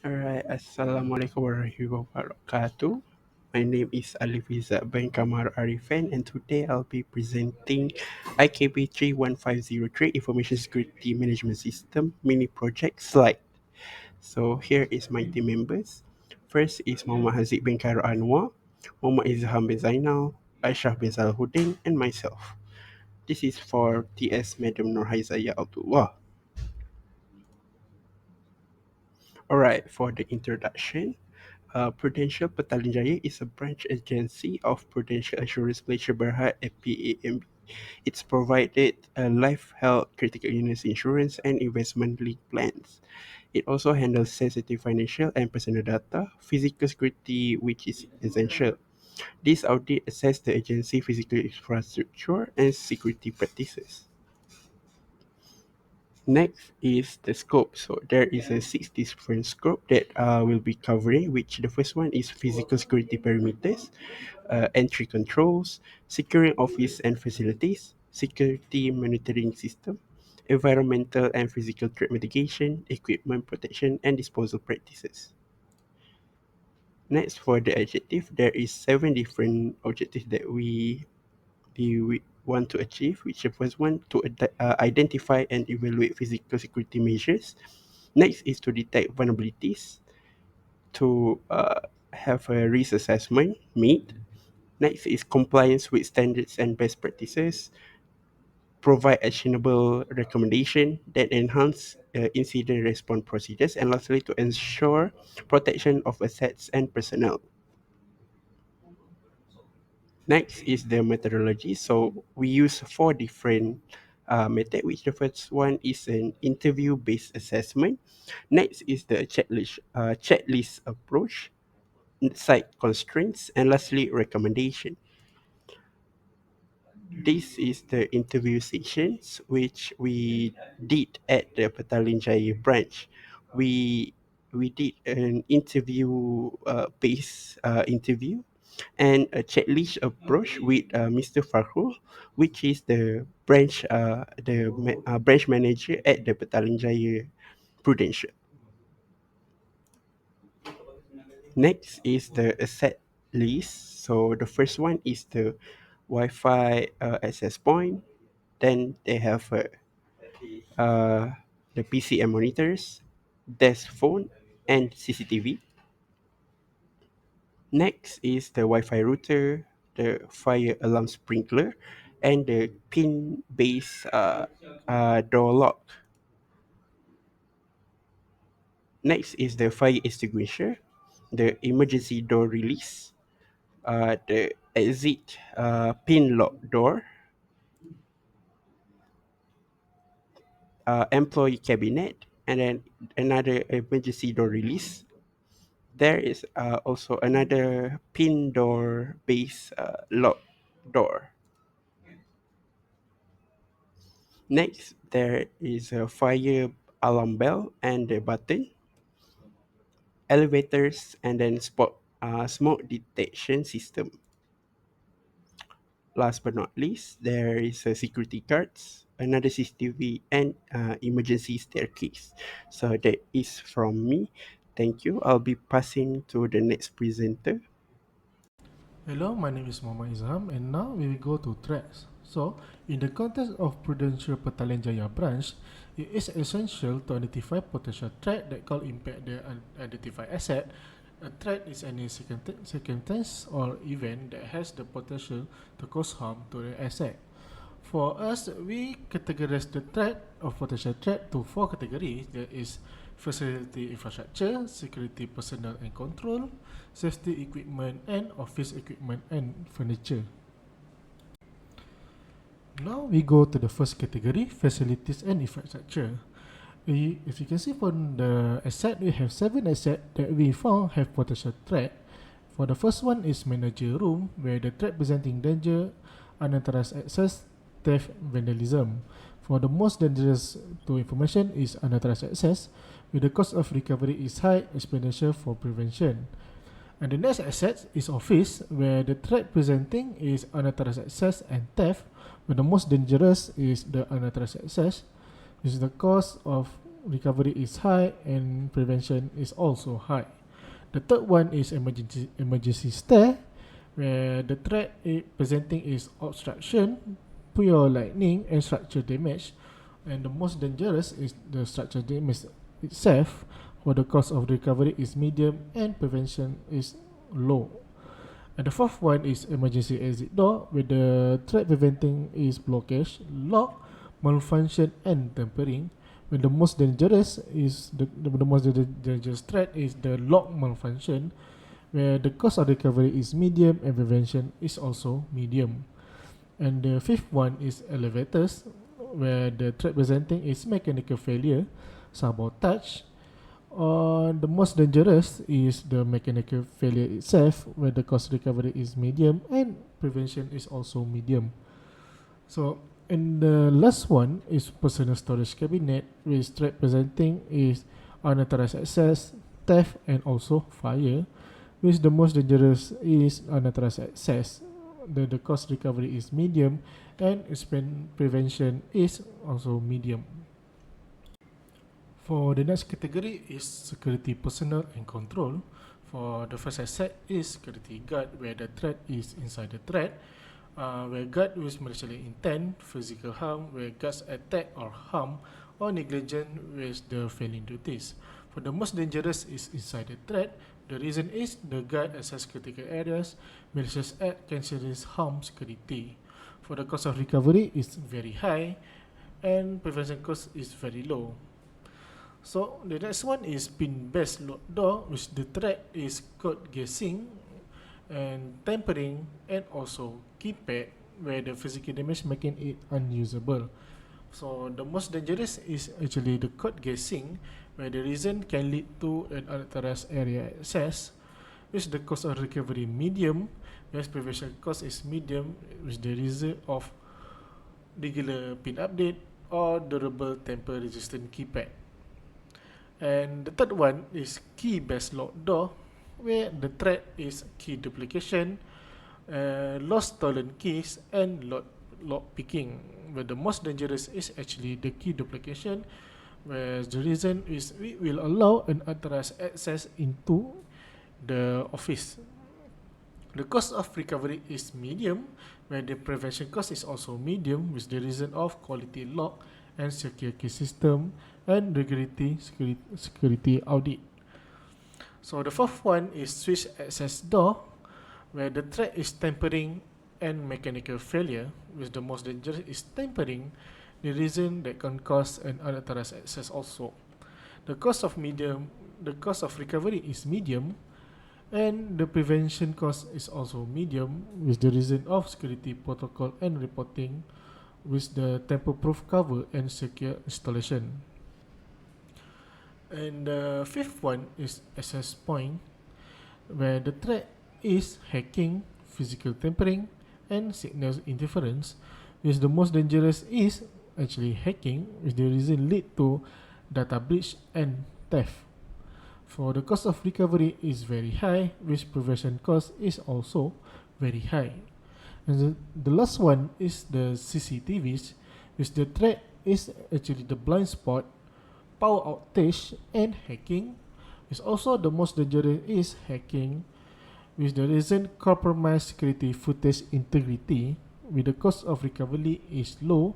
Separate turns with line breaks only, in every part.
Alright, Assalamualaikum warahmatullahi wabarakatuh. My name is Alif Izzat bin KAMARUL ARIFFIN, and today I'll be presenting IKB31503 Information Security Management System mini project slide. So here is my team members. First is Muhammad HAZIQ bin KHAIRUL ANUAR, Muhammad IDZHAM bin ZAINAL, AISYAH bin SALAHUDDIN, and myself. This is for TS Madam Nur Haizaya Abdullah. Alright, for the introduction, Prudential Petaling Jaya is a branch agency of Prudential Assurance Malaysia Berhad (PAMB). It's provided life, health, critical illness insurance, and investment-linked plans. It also handles sensitive financial and personal data, physical security, which is essential. This audit assesses the agency physical infrastructure and security practices. Next is the scope. So there is a 6 different scope that will be covering, which the first one is physical security perimeters, entry controls, securing office and facilities, security monitoring system, environmental and physical threat mitigation, equipment protection, and disposal practices. Next, for the objective, there is 7 different objectives that we want to achieve, which the first one to identify and evaluate physical security measures. Next is to detect vulnerabilities, to have a risk assessment made. Next is compliance with standards and best practices, provide actionable recommendation that enhance incident response procedures, and lastly to ensure protection of assets and personnel. Next is the methodology. So we use 4 different method, which the first one is an interview-based assessment. Next is the checklist approach, site constraints, and lastly recommendation. This is the interview sessions which we did at the Petaling Jaya branch. We did an interview based interview and a checklist approach with Mr. Farhul, which is the branch manager at the Petaling Jaya Prudential. Next is the asset list. So the first one is the Wi-Fi access point. Then they have uh, the PC and monitors, desk phone, and CCTV. Next is the Wi-Fi router, the fire alarm sprinkler, and the pin-based door lock. Next is the fire extinguisher, the emergency door release, the exit pin lock door, employee cabinet, and then another emergency door release. There is also another pin door based lock door. Next, there is a fire alarm bell and the button, elevators, and then smoke detection system. Last but not least, there is a security guards, another CCTV, and emergency staircase. So that is from me. Thank you. I'll be passing to the next presenter.
Hello, my name is Muhammad Izzat, and now we will go to threats. So, in the context of Prudential Petaling Jaya branch, it is essential to identify potential threat that could impact the identified asset. A threat is any circumstance or event that has the potential to cause harm to the asset. For us, we categorize the threat of potential threat to 4 categories. There is facility infrastructure, security personnel and control, safety equipment, and office equipment and furniture. Now we go to the first category, facilities and infrastructure. If you can see from the asset, we have 7 assets that we found have potential threat. For the first one is manager room, where the threat presenting danger, unauthorized access, theft, vandalism. For the most dangerous to information is unauthorized access, with the cost of recovery is high, expenditure for prevention. And the next asset is office, where the threat presenting is unauthorized access and theft, where the most dangerous is the unauthorized access, which is the cost of recovery is high and prevention is also high. The third one is emergency stare, where the threat presenting is obstruction, pure lightning, and structure damage. And the most dangerous is the structure damage itself, where the cost of recovery is medium and prevention is low. And the fourth one is emergency exit door, where the threat preventing is blockage, lock, malfunction, and tampering. When the most dangerous is the most dangerous threat is the lock malfunction, where the cost of recovery is medium and prevention is also medium. And the fifth one is elevators, where the threat presenting is mechanical failure, sabotage. The most dangerous is the mechanical failure itself, where the cost recovery is medium and prevention is also medium. So, and the last one is personal storage cabinet, which threat presenting is unauthorized access, theft, and also fire, which the most dangerous is unauthorized access. The cost recovery is medium and prevention is also medium. For the next category is security personnel and control. For the first asset is security guard, where the threat is inside the threat, where guard with malicious intent, physical harm, where guards attack or harm, or negligent with the failing duties. For the most dangerous is inside the threat. The reason is the guard access critical areas, malicious act can serious harm security. For the cost of recovery is very high, and prevention cost is very low. So the next one is pin-based lock door, which the threat is code guessing and tampering, and also keypad, where the physical damage making it unusable. So the most dangerous is actually the code guessing, where the reason can lead to an unauthorized area access, which the cost of recovery medium, whereas prevention cost is medium, which the reason of regular pin update or durable tamper resistant keypad. And the third one is key-based lock door, where the threat is key duplication, lost stolen keys, and lock picking. Where the most dangerous is actually the key duplication, where the reason is we will allow an unauthorized access into the office. The cost of recovery is medium, where the prevention cost is also medium, with the reason of quality lock and secure key system and regularity security audit. So the fourth one is switch access door, where the threat is tampering and mechanical failure, with the most dangerous is tampering, the reason that can cause an unauthorized access also. The cost of recovery is medium, and the prevention cost is also medium, with the reason of security protocol and reporting, with the tamper-proof cover and secure installation. And the fifth one is access point, where the threat is hacking, physical tampering, and signal interference, which the most dangerous is actually hacking, which the reason lead to data breach and theft. For the cost of recovery is very high, which prevention cost is also very high. And the last one is the CCTVs, which the threat is actually the blind spot, power outage, and hacking. Which also the most dangerous is hacking, which the reason compromise security footage integrity, with the cost of recovery is low,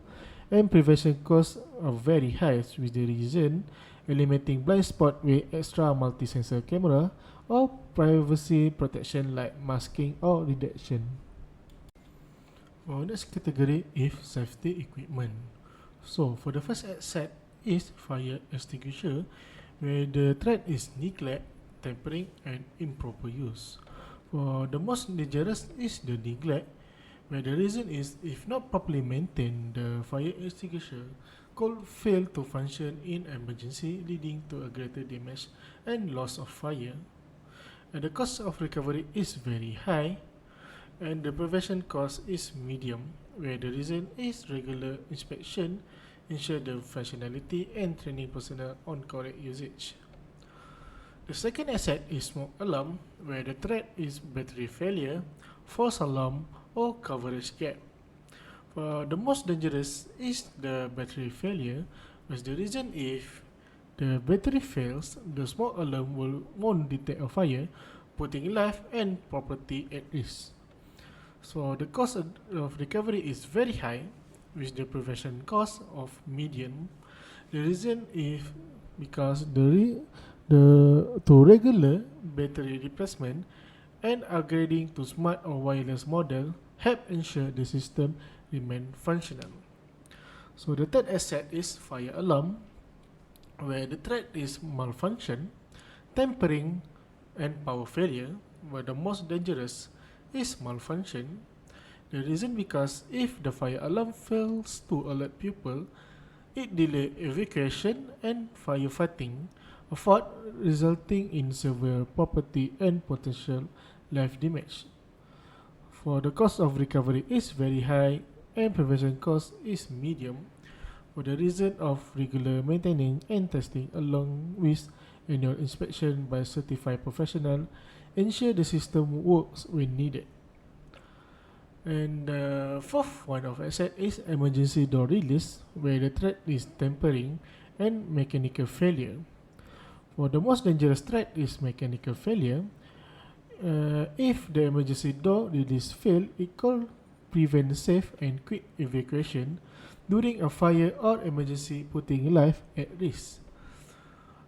and prevention costs are very high, with the reason eliminating blind spot with extra multi-sensor camera or privacy protection like masking or redaction. For next category is safety equipment. So for the first asset is fire extinguisher, where the threat is neglect, tampering, and improper use. For the most dangerous is the neglect, where the reason is if not properly maintained, the fire extinguisher could fail to function in emergency, leading to a greater damage and loss of fire. And the cost of recovery is very high, and the prevention cost is medium, where the reason is regular inspection, ensure the functionality, and training personnel on correct usage. The second asset is smoke alarm, where the threat is battery failure, false alarm, or coverage gap. For the most dangerous is the battery failure, which the reason if the battery fails, the smoke alarm won't detect a fire, putting life and property at risk. So the cost of recovery is very high, with the prevention cost of medium. The reason is because to regular battery replacement and upgrading to smart or wireless model help ensure the system remain functional. So the third asset is fire alarm, where the threat is malfunction, tampering, and power failure, where the most dangerous is malfunction. The reason because if the fire alarm fails to alert people, it delay evacuation and firefighting, a fault resulting in severe property and potential life damage. For the cost of recovery is very high and prevention cost is medium, for the reason of regular maintenance and testing along with annual inspection by certified professional ensure the system works when needed. And the fourth one of asset is emergency door release, where the threat is tampering and mechanical failure. For the most dangerous threat is mechanical failure. If the emergency door release fail, it could prevent safe and quick evacuation during a fire or emergency, putting life at risk.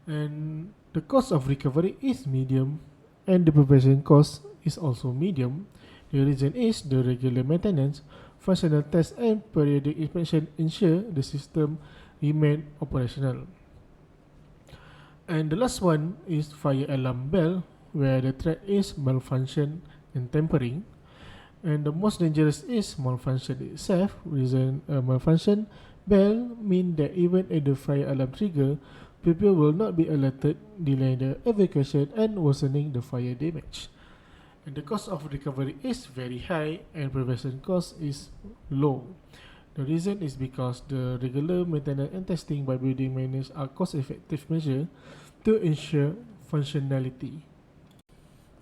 And the cost of recovery is medium, and the prevention cost is also medium. The reason is the regular maintenance, functional tests, and periodic inspection ensure the system remain operational. And the last one is fire alarm bell, where the threat is malfunction and tampering. And the most dangerous is malfunction itself. Reason malfunction bell mean that even at the fire alarm trigger, people will not be alerted, delaying the evacuation and worsening the fire damage. And the cost of recovery is very high and prevention cost is low. The reason is because the regular maintenance and testing by building maintenance are cost-effective measure to ensure functionality.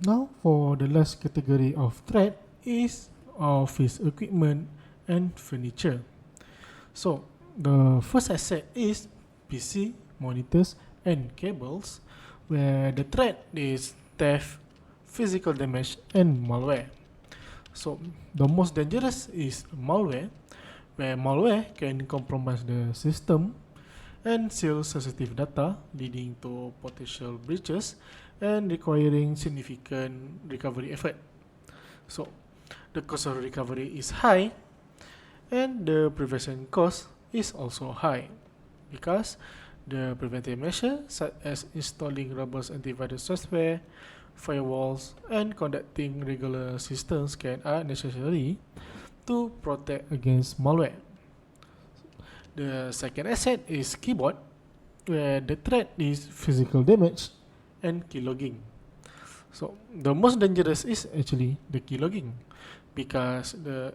Now for the last category of threat is office equipment and furniture. So the first asset is PC, monitors, and cables, where the threat is theft, physical damage, and malware. So the most dangerous is malware, where malware can compromise the system and steal sensitive data, leading to potential breaches and requiring significant recovery effort. So the cost of recovery is high and the prevention cost is also high, because the preventive measures such as installing robust antivirus software, firewalls, and conducting regular system scan are necessary to protect against malware. The second asset is keyboard, where the threat is physical damage and keylogging. So the most dangerous is actually the keylogging, because the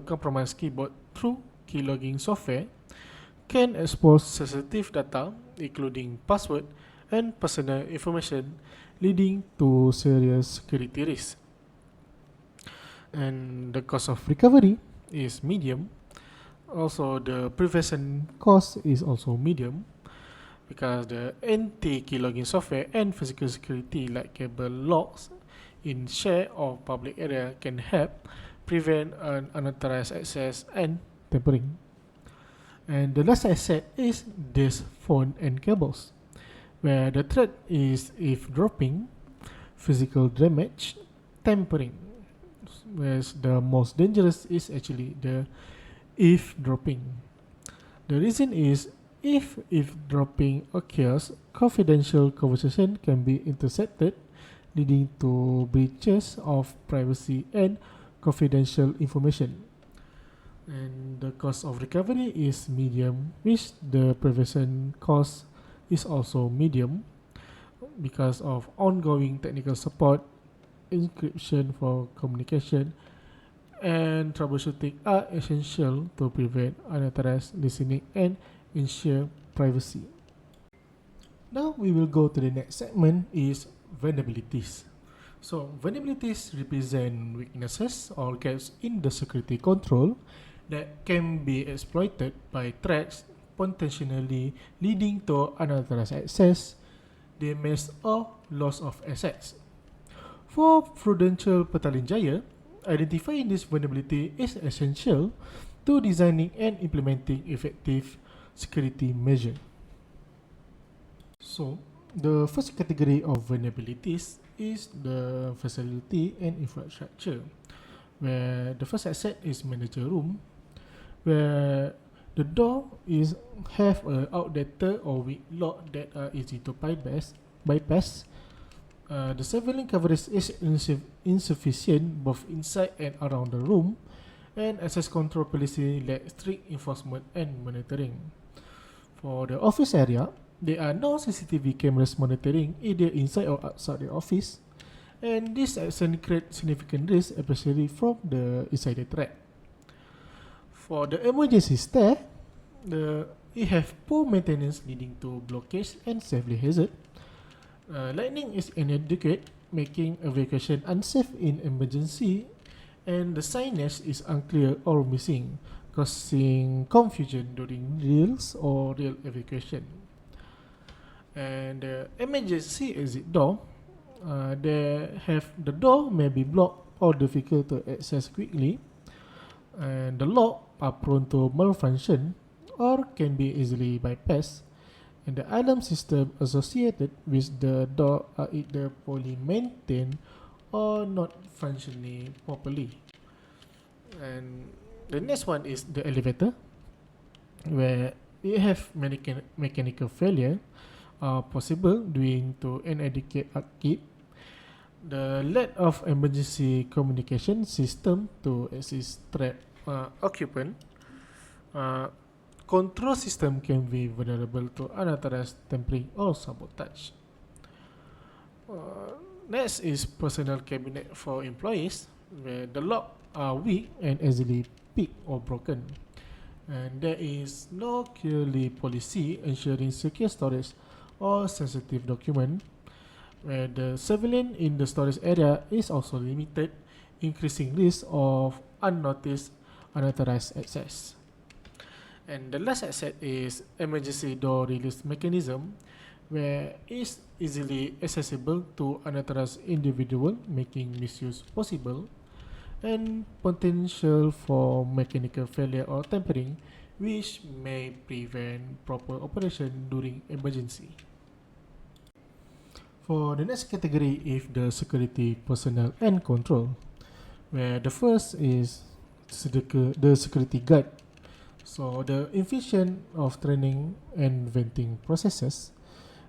compromised keyboard through keylogging software can expose sensitive data, including password and personal information, leading to serious security risks. And the cost of recovery is medium. Also, the prevention cost is also medium, because the anti-keylogging software and physical security like cable locks in shared or public area can help prevent an unauthorized access and tampering. And the last asset is desk, phone, and cables, where the threat is eavesdropping, physical damage, tampering. Whereas the most dangerous is actually the eavesdropping. The reason is if eavesdropping occurs, confidential conversation can be intercepted, leading to breaches of privacy and confidential information. And the cost of recovery is medium, which the prevention cost is also medium, because of ongoing technical support, encryption for communication, and troubleshooting are essential to prevent unauthorized listening and ensure privacy. Now we will go to the next segment is vulnerabilities. So vulnerabilities represent weaknesses or gaps in the security control that can be exploited by threats potentially leading to unauthorized access, damage or loss of assets. For prudential Petalinjaya, identifying this vulnerability is essential to designing and implementing effective security measures. So, the first category of vulnerabilities is the facility and infrastructure, where the first asset is manager room, where the door is have a outdated or weak lock that are easy to bypass. The surveillance coverage is insufficient both inside and around the room, and access control policy lack strict enforcement and monitoring. For the office area, there are no CCTV cameras monitoring either inside or outside the office, and this actually creates significant risk, especially from the insider threat. For the emergency stair, it have poor maintenance leading to blockage and safety hazard. Lighting is inadequate, making evacuation unsafe in emergency, and the signage is unclear or missing, causing confusion during drills or real evacuation. And the emergency exit door, the door may be blocked or difficult to access quickly, and the lock are prone to malfunction or can be easily bypassed, and the alarm system associated with the door are either poorly maintained or not functioning properly. And the next one is the elevator, where you have mechanical failure possible due to inadequate upkeep, the lack of emergency communication system to assist trapped occupant. Control system can be vulnerable to unauthorized tampering or sabotage. Next is personal cabinet for employees, where the lock are weak and easily picked or broken, and there is no clearly policy ensuring secure storage or sensitive document, where the surveillance in the storage area is also limited, increasing risk of unnoticed unauthorized access. And the last asset is emergency door release mechanism, where it's easily accessible to unauthorized individual, making misuse possible, and potential for mechanical failure or tampering, which may prevent proper operation during emergency. For the next category is the security personnel and control, where the first is the security guard. So the inefficient of training and vetting processes,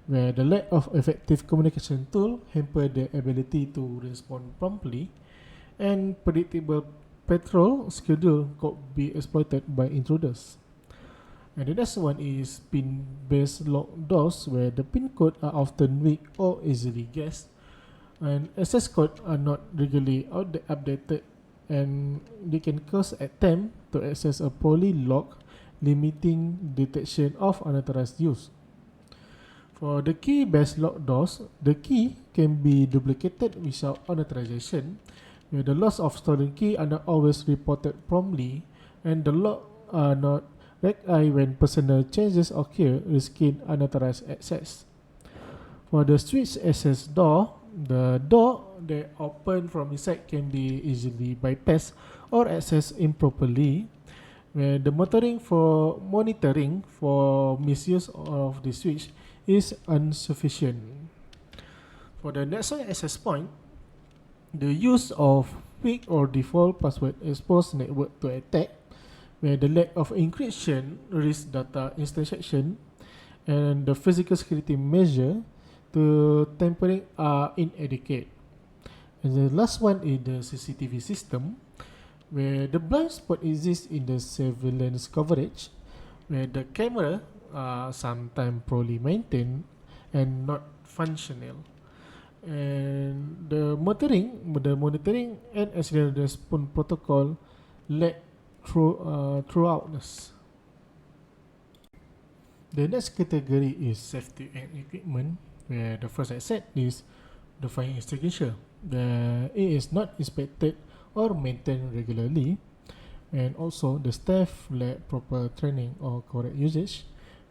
where the lack of effective communication tool hamper the ability to respond promptly, and predictable patrol schedule could be exploited by intruders. And the next one is pin-based locked doors, where the pin code are often weak or easily guessed, and access code are not regularly updated, and they can cause attempt to access a poorly locked, limiting detection of unauthorized use. For the key-based locked doors, the key can be duplicated without authorization, where the loss of stolen key are not always reported promptly, and the lock are not red-eye when personal changes occur, risking unauthorized access. For the switch access door, the door that open from inside can be easily bypassed or accessed improperly, where the monitoring for misuse of the switch is insufficient. For the network access point, the use of weak or default password expose network to attack, where the lack of encryption risks data intersection, and the physical security measure to tampering are inadequate. And the last one is the CCTV system, where the blind spot exists in the surveillance coverage, where the camera are sometimes poorly maintained and not functional, and the monitoring and accident response protocol lack throughoutness. The next category is safety and equipment, where the first asset is the fire extinguisher. It is not inspected or maintained regularly, and also the staff lack proper training or correct usage,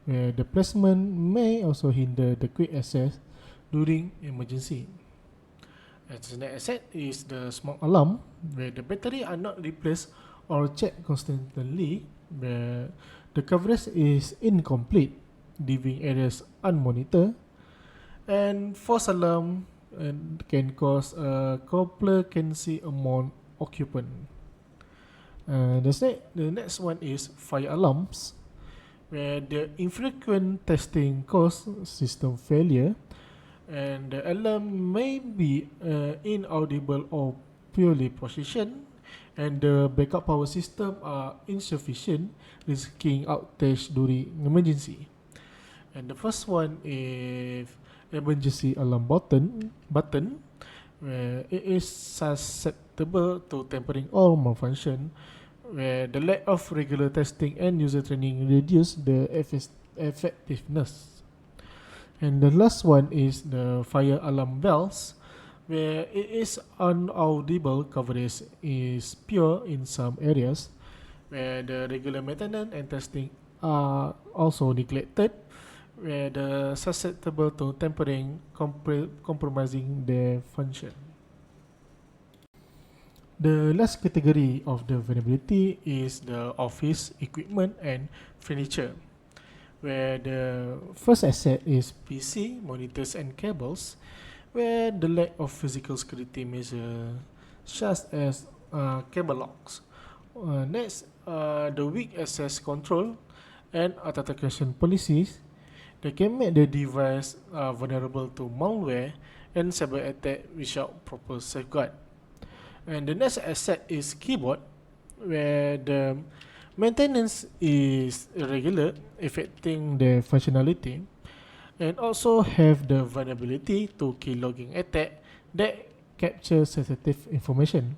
where the placement may also hinder the quick access during emergency. And the next asset is the smoke alarm, where the battery are not replaced or checked constantly, where the coverage is incomplete, leaving areas unmonitored, and false alarm can cause a complacency among occupant. The next one is fire alarms, where the infrequent testing cause system failure, and the alarm may be inaudible or purely positioned, and the backup power system are insufficient, risking outage during emergency. And the first one is emergency alarm button, where it is susceptible to tampering or malfunction, where the lack of regular testing and user training reduce the effectiveness. And the last one is the fire alarm bells, where it is unaudible coverage is pure in some areas, where the regular maintenance and testing are also neglected, where the susceptible to tampering, compromising their function. The last category of the vulnerability is the office equipment and furniture, where the first asset is PC, monitors and cables, where the lack of physical security measures such as cable locks. Next, the weak access control and authentication policies that can make the device vulnerable to malware and cyber attack without proper safeguard. And the next asset is keyboard, where the maintenance is irregular, affecting the functionality, and also have the vulnerability to keylogging attack that capture sensitive information.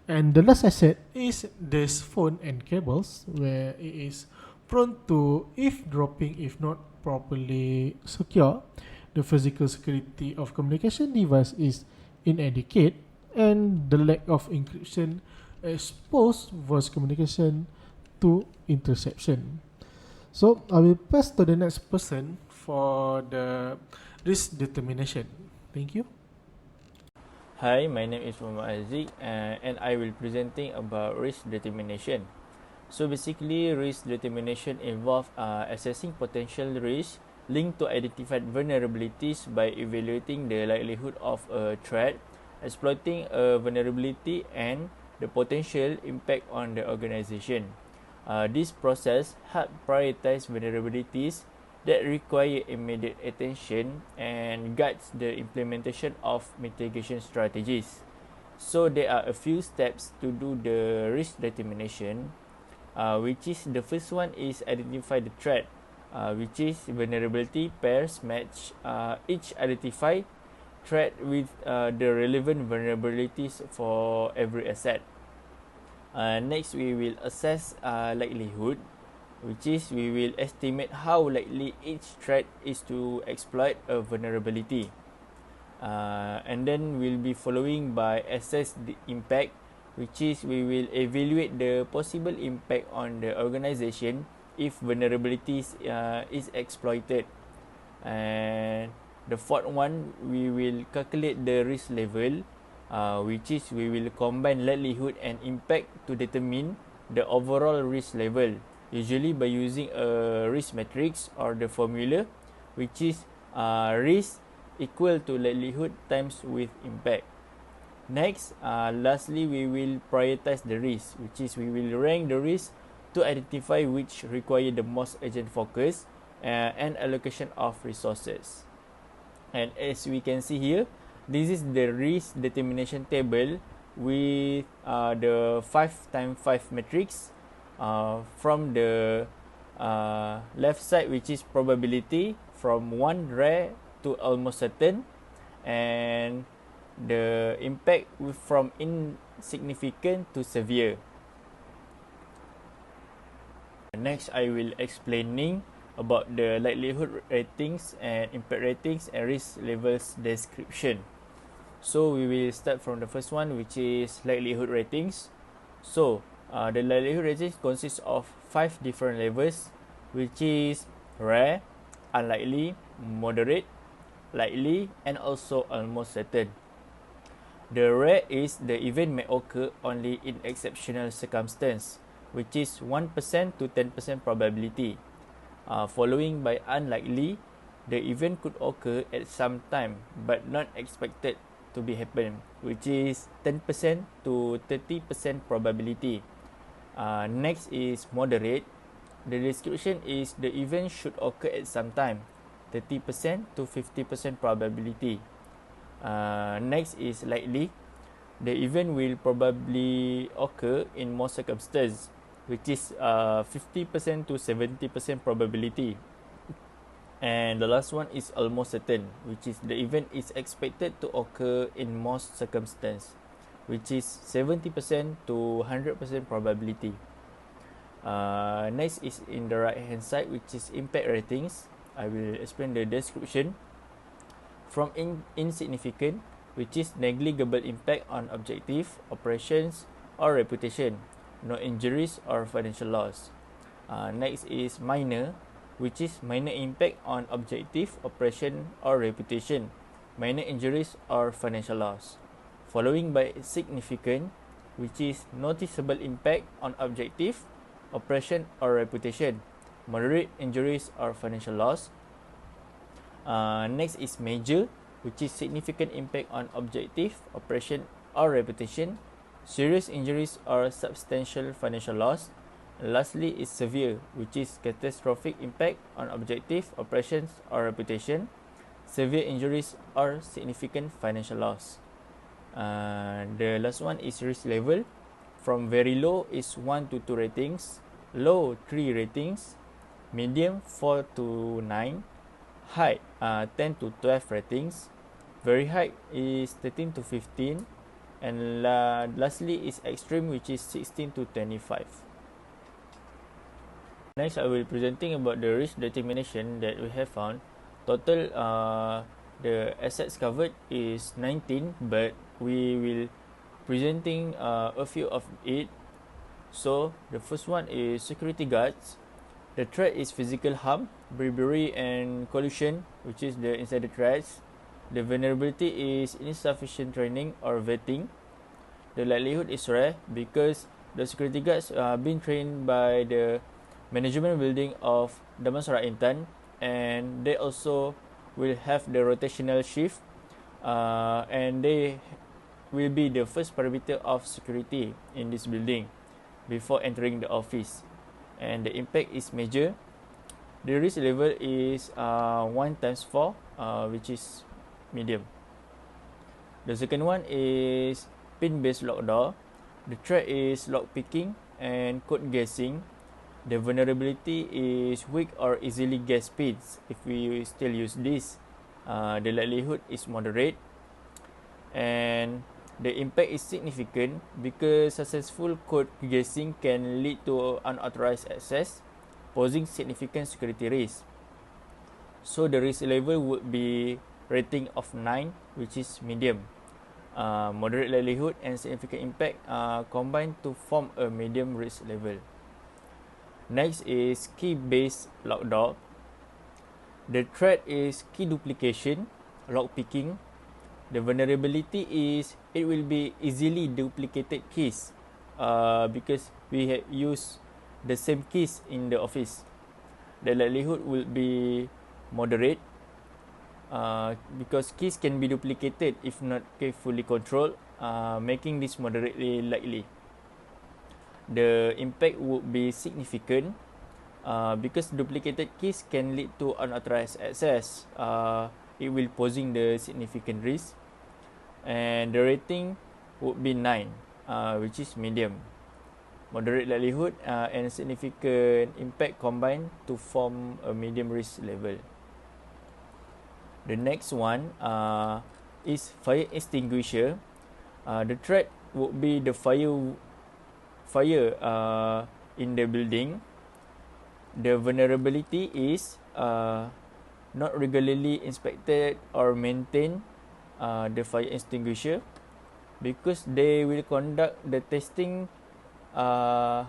And the last asset is this phone and cables, where it is prone to eavesdropping if not properly secure. The physical security of communication device is inadequate, and the lack of encryption expose voice communication to interception. So I will pass to the next person for the risk determination. Thank you.
Hi, my name is Muhammad HAZIQ and I will presenting about risk determination. So basically, risk determination involves assessing potential risk linked to identified vulnerabilities by evaluating the likelihood of a threat, exploiting a vulnerability, and the potential impact on the organization. This process helps prioritize vulnerabilities that require immediate attention and guides the implementation of mitigation strategies. So there are a few steps to do the risk determination, which is the first one is identify the threat, which is vulnerability pairs match each identify threat with the relevant vulnerabilities for every asset. Next, we will assess likelihood, which is we will estimate how likely each threat is to exploit a vulnerability. And then we'll be following by assess the impact, which is we will evaluate the possible impact on the organization if vulnerabilities is exploited. And the fourth one, we will calculate the risk level, which is we will combine likelihood and impact to determine the overall risk level, usually by using a risk matrix or the formula, which is risk equal to likelihood times with impact. Next, lastly, we will prioritize the risk, which is we will rank the risk to identify which require the most urgent focus and allocation of resources. And as we can see here, this is the risk determination table with the 5x5 matrix from the left side, which is probability from 1 rare to almost certain, and the impact from insignificant to severe. Next, I will explaining about the likelihood ratings and impact ratings and risk levels description. So we will start from the first one, which is likelihood ratings. So the likelihood ratings consists of 5 different levels, which is rare, unlikely, moderate, likely, and also almost certain. The rare is the event may occur only in exceptional circumstance, which is 1% to 10% probability. Following by unlikely, the event could occur at some time but not expected to be happen, which is 10% to 30% probability. Next is moderate. The description is the event should occur at some time, 30% to 50% probability. Next is likely. The event will probably occur in most circumstances, which is 50% to 70% probability. And the last one is almost certain, which is the event is expected to occur in most circumstances, which is 70% to 100% probability. Next is in the right hand side, which is impact ratings. I will explain the description. From insignificant, which is negligible impact on objective, operations, or reputation, no injuries or financial loss. Next is minor, which is minor impact on objective, operation, or reputation, minor injuries or financial loss. Following by significant, which is noticeable impact on objective, operation, or reputation, moderate injuries or financial loss. Next is major, which is significant impact on objective, operation, or reputation, serious injuries or substantial financial loss. Lastly is severe, which is catastrophic impact on objective, operations, or reputation, severe injuries or significant financial loss. The last one is risk level. From very low is 1 to 2 ratings, low 3 ratings, medium 4 to 9, high 10 to 12 ratings, very high is 13 to 15, and lastly is extreme, which is 16 to 25. Next, I will presenting about the risk determination that we have found. Total the assets covered is 19, but we will presenting a few of it. So the first one is security guards. The threat is physical harm, bribery, and collusion, which is the insider threats. The vulnerability is insufficient training or vetting. The likelihood is rare because the security guards are being trained by the management building of Damansara Intan, and they also will have the rotational shift, and they will be the first parameter of security in this building before entering the office. And the impact is major. The risk level is 1 times 4, which is medium. The second one is pin-based lock door. The threat is lock picking and code guessing. The vulnerability is weak or easily guessed pins. If we still use this, the likelihood is moderate. And the impact is significant because successful code guessing can lead to unauthorized access, posing significant security risk. So the risk level would be rating of 9, which is medium. Moderate likelihood and significant impact combined to form a medium risk level. Next is key-based lock door. The threat is key duplication, lock picking. The vulnerability is it will be easily duplicated keys because we use the same keys in the office. The likelihood will be moderate because keys can be duplicated if not carefully controlled, making this moderately likely. The impact would be significant because duplicated keys can lead to unauthorized access. It will posing the significant risk. And the rating would be 9, which is medium. Moderate likelihood and significant impact combined to form a medium risk level. The next one is fire extinguisher. The threat would be the fire in the building. The vulnerability is not regularly inspected or maintained the fire extinguisher because they will conduct the testing a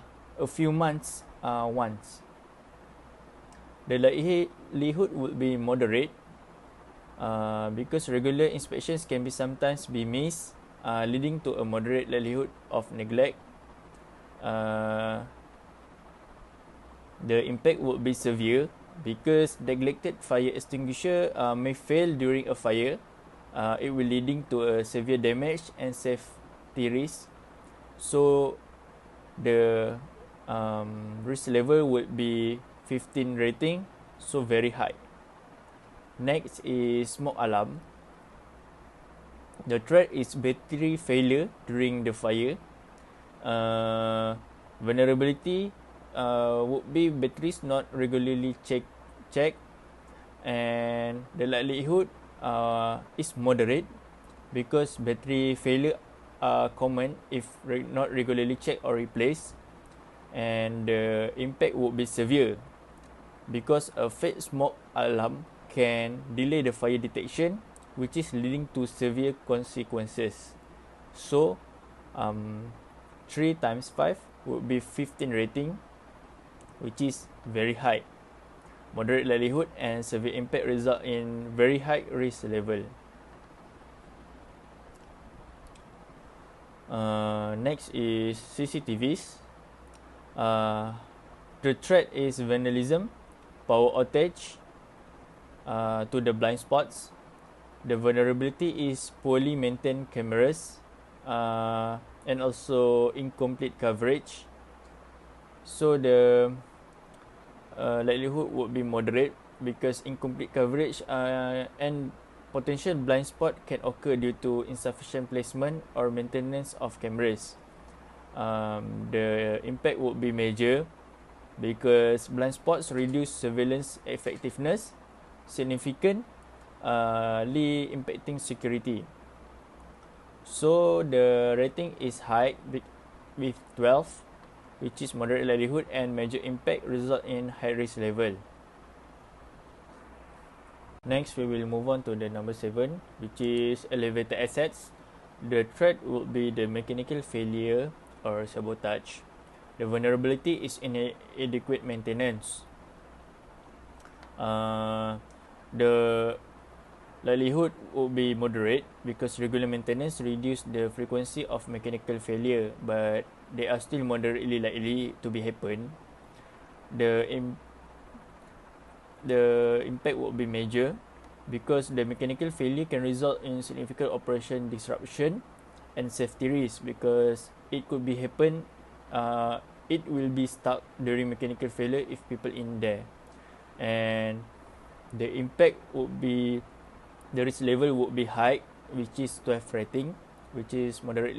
few months once. the likelihood would be moderate because regular inspections can be sometimes be missed, leading to a moderate likelihood of neglect. The impact would be severe because neglected fire extinguisher may fail during a fire. It will leading to a severe damage and safety risk. So the risk level would be 15 rating, so very high. Next is smoke alarm. The threat is battery failure during the fire. Vulnerability would be batteries not regularly checked, and the likelihood is moderate because battery failure are common if not regularly checked or replaced, and the impact would be severe because a fake smoke alarm can delay the fire detection, which is leading to severe consequences. So 3 times 5 would be 15 rating, which is very high. Moderate likelihood and severe impact result in very high risk level. Next is CCTVs. The threat is vandalism, power outage to the blind spots. The vulnerability is poorly maintained cameras and also incomplete coverage. So the likelihood would be moderate because incomplete coverage and potential blind spot can occur due to insufficient placement or maintenance of cameras. The impact would be major because blind spots reduce surveillance effectiveness, significantly impacting security. So the rating is high with 12, which is moderate likelihood, and major impact result in high risk level. Next, we will move on to the number 7, which is elevator assets. The threat would be the mechanical failure or sabotage. The vulnerability is inadequate maintenance. The likelihood would be moderate because regular maintenance reduce the frequency of mechanical failure, but they are still moderately likely to be happen. The impact would be major because the mechanical failure can result in significant operation disruption and safety risk because it could be happen. It will be stuck during mechanical failure if people in there, and the impact would be, the risk level would be high, which is 12 rating, which is moderate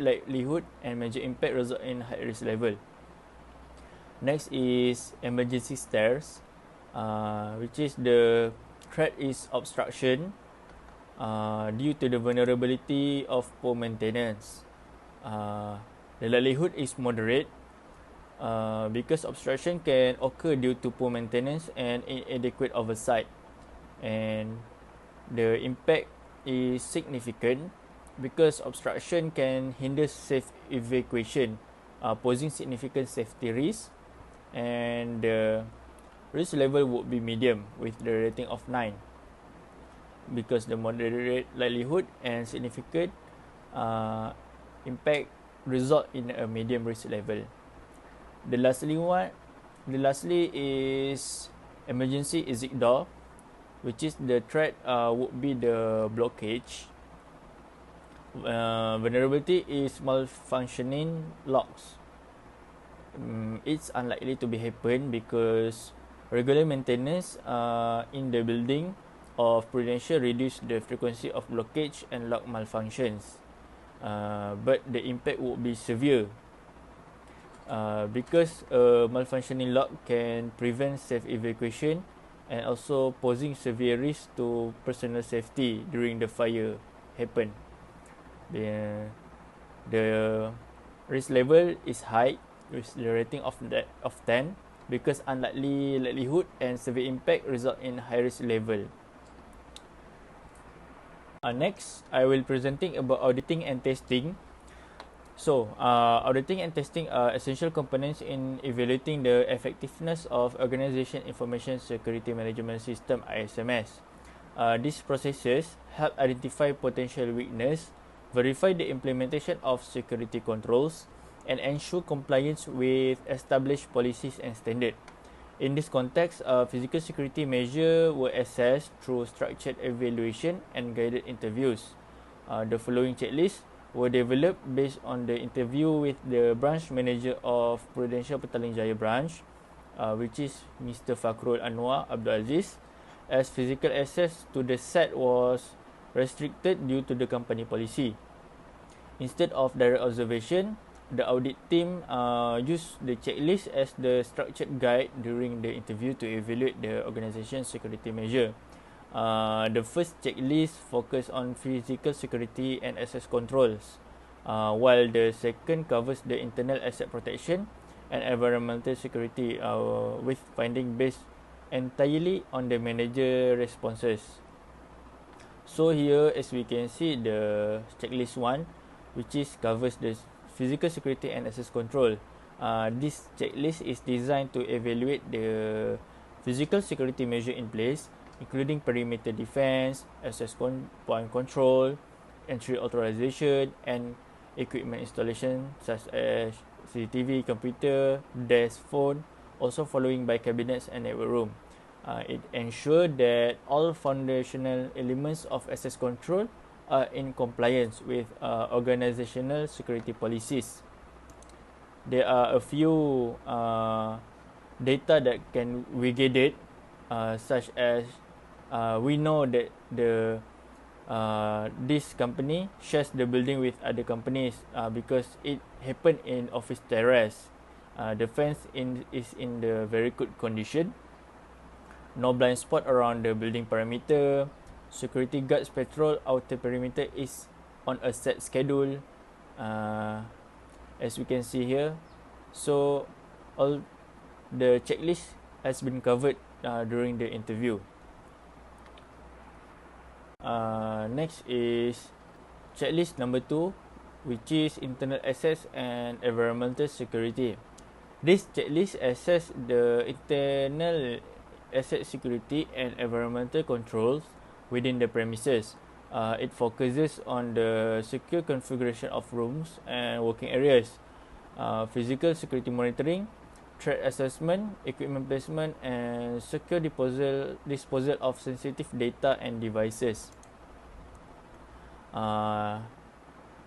likelihood, and major impact result in high risk level. Next is emergency stairs, which is the threat is obstruction due to the vulnerability of poor maintenance. The likelihood is moderate because obstruction can occur due to poor maintenance and inadequate oversight, and the impact is significant because obstruction can hinder safe evacuation, posing significant safety risk, and the risk level would be medium with the rating of 9 because the moderate likelihood and significant impact result in a medium risk level. The lastly is emergency exit door, which is the threat would be the blockage. Vulnerability is malfunctioning locks. It's unlikely to be happen because regular maintenance in the building of Prudential reduce the frequency of blockage and lock malfunctions. But the impact would be severe because a malfunctioning lock can prevent safe evacuation and also posing severe risk to personal safety during the fire happen. The risk level is high with the rating of 10 because unlikely likelihood and severe impact result in high risk level. Next, I will presenting about auditing and testing. So, auditing and testing are essential components in evaluating the effectiveness of Organization Information Security Management System (ISMS). These processes help identify potential weakness, verify the implementation of security controls, and ensure compliance with established policies and standards. In this context, physical security measures were assessed through structured evaluation and guided interviews. The following checklist were developed based on the interview with the branch manager of Prudential Petaling Jaya branch, which is Mr. Fakhrul Anwar Abdul Aziz, as physical access to the site was restricted due to the company policy. Instead of direct observation, the audit team used the checklist as the structured guide during the interview to evaluate the organization's security measure. The first checklist focused on physical security and access controls, while the second covers the internal asset protection and environmental security, with finding based entirely on the manager responses. So here, as we can see, the checklist 1, which is covers the physical security and access control. This checklist is designed to evaluate the physical security measure in place, including perimeter defense, access point control, entry authorization, and equipment installation such as CCTV, computer, desk, phone, also following by cabinets and network room. It ensures that all foundational elements of access control are in compliance with organizational security policies. There are a few data that can we gathered, such as we know that this company shares the building with other companies because it happened in office terrace. The fence is in the very good condition. No blind spot around the building perimeter. Security guards patrol outer perimeter is on a set schedule, as we can see here. So all the checklist has been covered during the interview. Next is checklist number 2, which is internal access and environmental security. This checklist assesses the internal asset security and environmental controls within the premises. It focuses on the secure configuration of rooms and working areas, physical security monitoring, threat assessment, equipment placement, and secure disposal of sensitive data and devices. All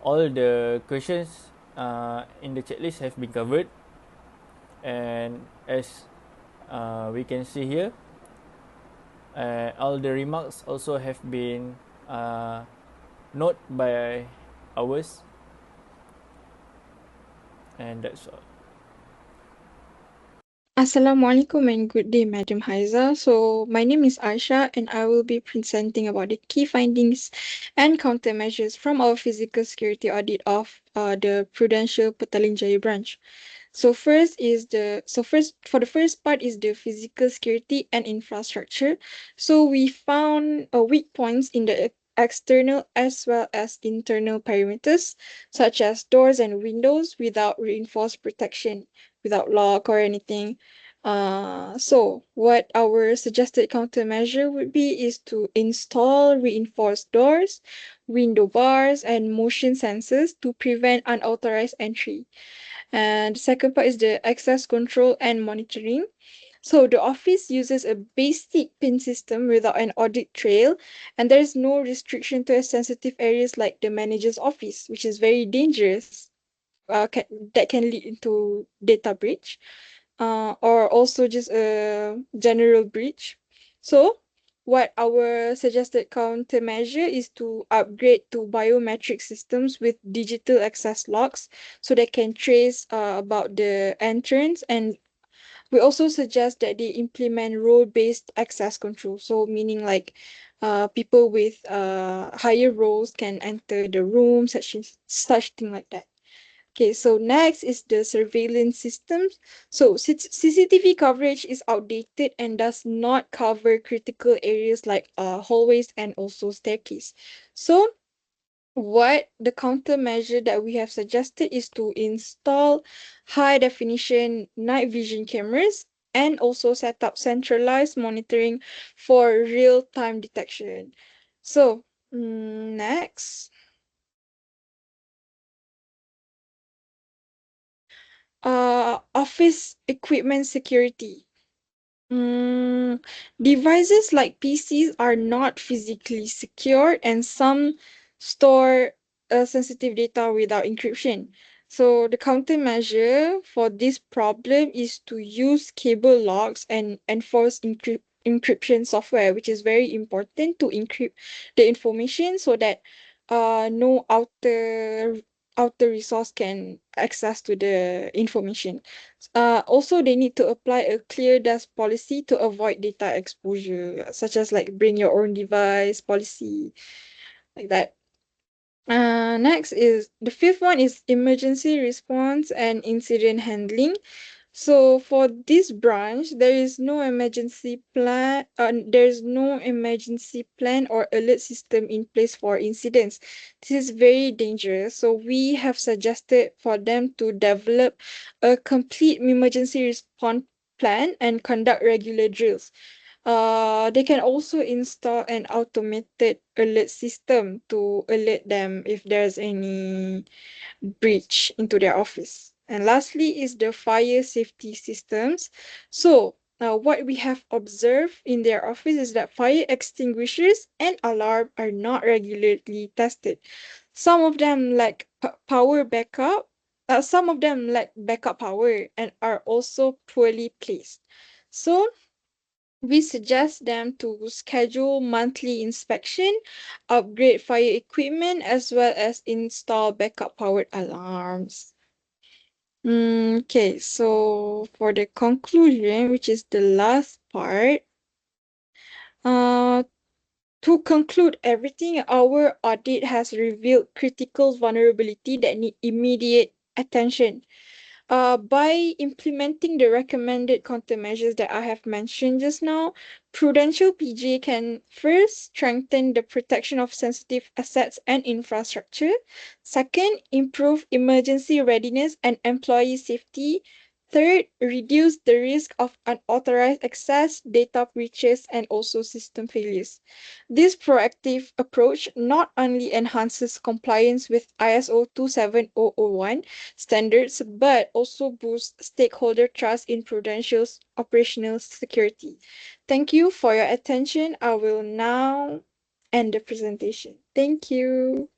the questions in the checklist have been covered, and as we can see here, all the remarks also have been noted by ours, and that's all.
Assalamualaikum and good day, Madam Haiza. So, my name is Aisha and I will be presenting about the key findings and countermeasures from our physical security audit of the Prudential Petaling Jaya branch. First for the first part is the physical security and infrastructure. So we found weak points in the external as well as internal perimeters, such as doors and windows without reinforced protection, without lock or anything. So what our suggested countermeasure would be is to install reinforced doors, window bars, and motion sensors to prevent unauthorized entry. And the second part is the access control and monitoring. So the office uses a basic PIN system without an audit trail, and there is no restriction to sensitive areas like the manager's office, which is very dangerous. That can lead into data breach, or also just a general breach. So what our suggested countermeasure is to upgrade to biometric systems with digital access locks so they can trace about the entrance, and we also suggest that they implement role-based access control. So meaning like people with higher roles can enter the room, such thing like that. Okay, so next is the surveillance systems. So CCTV coverage is outdated and does not cover critical areas like hallways and also staircase. So what the countermeasure that we have suggested is to install high definition night vision cameras and also set up centralized monitoring for real time detection. So, next, office equipment security. Mm, Devices like PCs are not physically secure, and some store sensitive data without encryption. So the countermeasure for this problem is to use cable locks and enforce encryption software, which is very important to encrypt the information so that no outer resource can access to the information. Also, they need to apply a clear desk policy to avoid data exposure, such as like bring your own device policy, like that. Next is the fifth one is emergency response and incident handling. So for this branch, there is no emergency plan or alert system in place for incidents. This is very dangerous. So we have suggested for them to develop a complete emergency response plan and conduct regular drills. They can also install an automated alert system to alert them if there's any breach into their office. And lastly is the fire safety systems. So, what we have observed in their office is that fire extinguishers and alarm are not regularly tested. Some of them lack power backup. Some of them lack backup power and are also poorly placed. So, we suggest them to schedule monthly inspection, upgrade fire equipment, as well as install backup powered alarms. Okay, so for the conclusion, which is the last part, uh, to conclude everything, our audit has revealed critical vulnerability that need immediate attention. By implementing the recommended countermeasures that I have mentioned just now, Prudential PJ can first strengthen the protection of sensitive assets and infrastructure. Second, improve emergency readiness and employee safety. Third, reduce the risk of unauthorized access, data breaches, and also system failures. This proactive approach not only enhances compliance with ISO 27001 standards, but also boosts stakeholder trust in Prudential's operational security. Thank you for your attention. I will now end the presentation. Thank you.